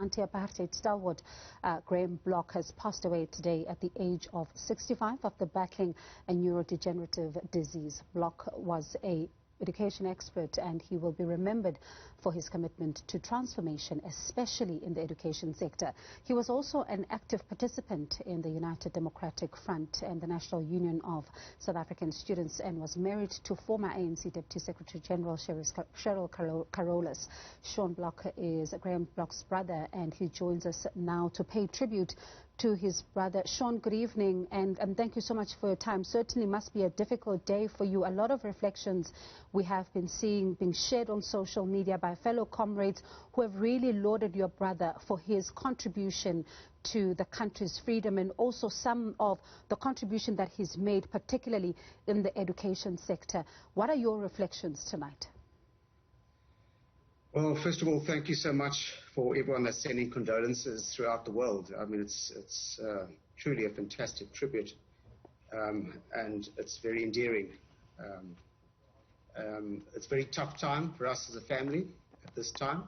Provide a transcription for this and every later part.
Anti-apartheid stalwart Graeme Bloch has passed away today at the age of 65 after battling a neurodegenerative disease. Bloch was an education expert and he will be remembered for his commitment to transformation, especially in the education sector. He was also an active participant in the United Democratic Front and the National Union of South African Students and was married to former ANC Deputy Secretary General Cheryl Carolus. Sean Bloch is Graeme Bloch's brother and he joins us now to pay tribute to his brother. Sean, good evening and thank you so much for your time. Certainly must be a difficult day for you. A lot of reflections we have been seeing being shared on social media by fellow comrades who have really lauded your brother for his contribution to the country's freedom and also some of the contribution that he's made, particularly in the education sector. What are your reflections tonight? Well, first of all, thank you so much for everyone that's sending condolences throughout the world. I mean, it's truly a fantastic tribute, and it's very endearing. It's a very tough time for us as a family at this time,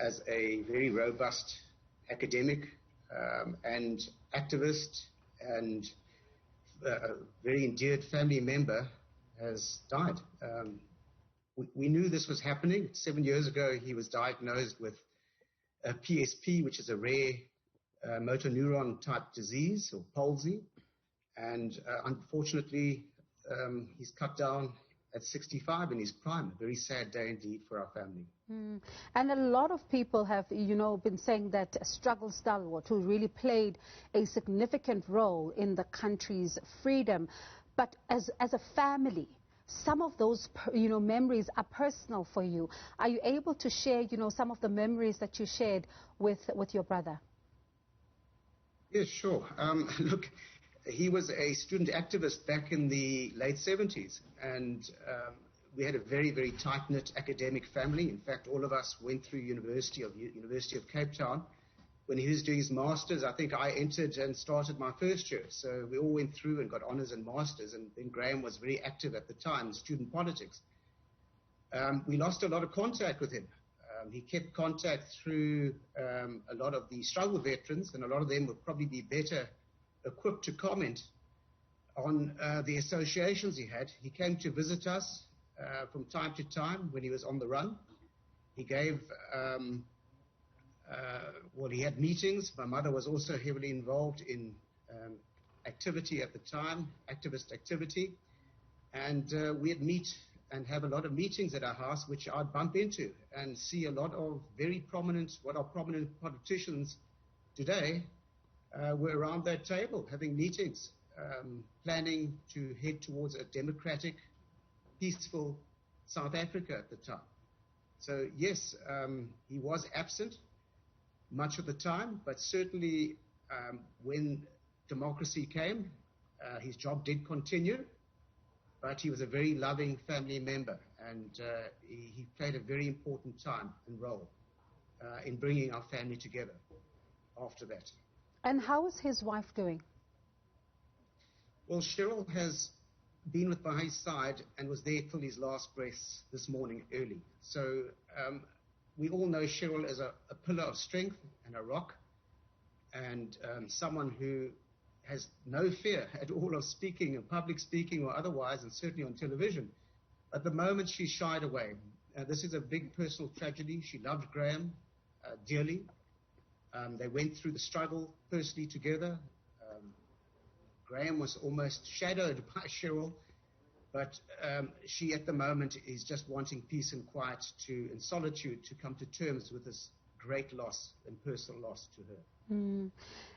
as a very robust academic and activist and a very endeared family member has died. We knew this was happening. 7 years ago, he was diagnosed with a PSP, which is a rare motor neuron type disease or palsy. And unfortunately, he's cut down at 65 in his prime. A very sad day indeed for our family. And a lot of people have, been saying that struggle stalwart who really played a significant role in the country's freedom. But as a family, some of those, memories are personal for you. Are you able to share, some of the memories that you shared with your brother? Yes, sure. Look, he was a student activist back in the late 70s, and we had a very, very tight-knit academic family. In fact, all of us went through University of Cape Town. When he was doing his master's, I think I entered and started my first year. So we all went through and got honors and masters, and then Graeme was very active at the time in student politics. We lost a lot of contact with him. He kept contact through a lot of the struggle veterans, and a lot of them would probably be better equipped to comment on the associations he had. He came to visit us from time to time when he was on the run. He gave... he had meetings. My mother was also heavily involved in activity at the time, activist activity. And we'd meet and have a lot of meetings at our house, which I'd bump into and see a lot of very prominent, what are prominent politicians today, were around that table having meetings, planning to head towards a democratic, peaceful South Africa at the time. So yes, he was absent much of the time, but certainly when democracy came, his job did continue, but he was a very loving family member, and he played a very important time and role in bringing our family together after that. And how is his wife doing? Well, Cheryl has been by his side and was there till his last breath this morning early. So we all know Cheryl as a pillar of strength and a rock, and someone who has no fear at all of speaking, in public speaking or otherwise, and certainly on television. At the moment, she shied away. This is a big personal tragedy. She loved Graeme dearly. They went through the struggle personally together. Graeme was almost shadowed by Cheryl, but she, at the moment, is just wanting peace and quiet and solitude to come to terms with this great loss and personal loss to her.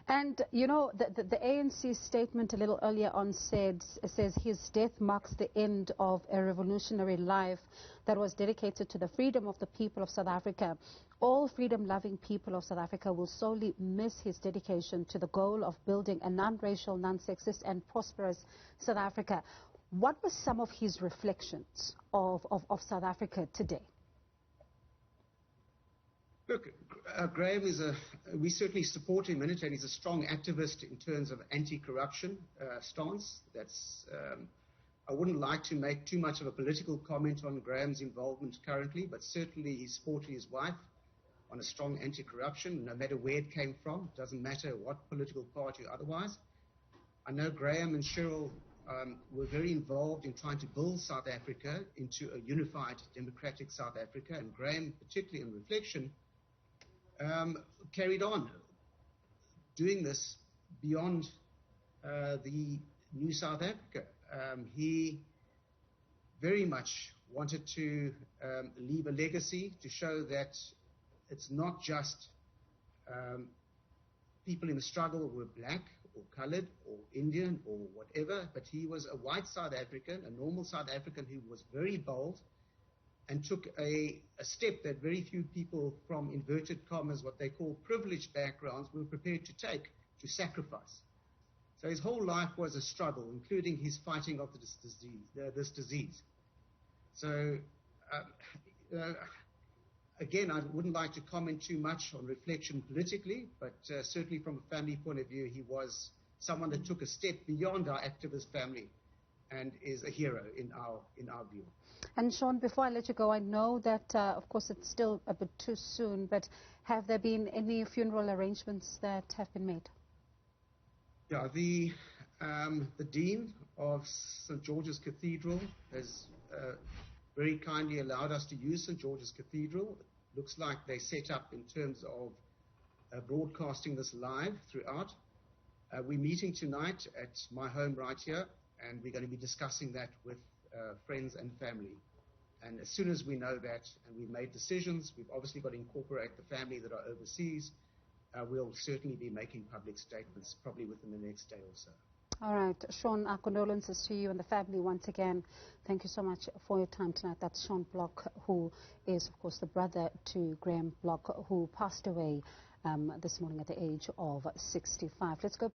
And, the ANC statement a little earlier on says his death marks the end of a revolutionary life that was dedicated to the freedom of the people of South Africa. All freedom-loving people of South Africa will sorely miss his dedication to the goal of building a non-racial, non-sexist and prosperous South Africa. What were some of his reflections of South Africa today? Look, Graeme we certainly support him in it, and he's a strong activist in terms of anti-corruption stance. I wouldn't like to make too much of a political comment on Graeme's involvement currently, but certainly he's supporting his wife on a strong anti-corruption, no matter where it came from. It doesn't matter what political party or otherwise. I know Graeme and Cheryl were very involved in trying to build South Africa into a unified democratic South Africa, and Graeme, particularly in reflection, carried on doing this beyond the new South Africa. He very much wanted to leave a legacy to show that it's not just people in the struggle who were black or colored or Indian or whatever, but he was a white South African, a normal South African who was very bold and took a step that very few people from inverted commas, what they call privileged backgrounds, were prepared to take, to sacrifice. So his whole life was a struggle, including his fighting of this disease. So, again, I wouldn't like to comment too much on reflection politically, but certainly from a family point of view, he was someone that took a step beyond our activist family and is a hero in our view. And Sean, before I let you go, I know that, of course, it's still a bit too soon, but have there been any funeral arrangements that have been made? Yeah, the Dean of St. George's Cathedral has very kindly allowed us to use St. George's Cathedral. It looks like they set up in terms of broadcasting this live throughout. We're meeting tonight at my home right here, and we're going to be discussing that with friends and family. And as soon as we know that and we've made decisions, we've obviously got to incorporate the family that are overseas. We'll certainly be making public statements probably within the next day or so. All right, Sean, our condolences to you and the family once again. Thank you so much for your time tonight. That's Sean Bloch, who is, of course, the brother to Graeme Bloch, who passed away this morning at the age of 65. Let's go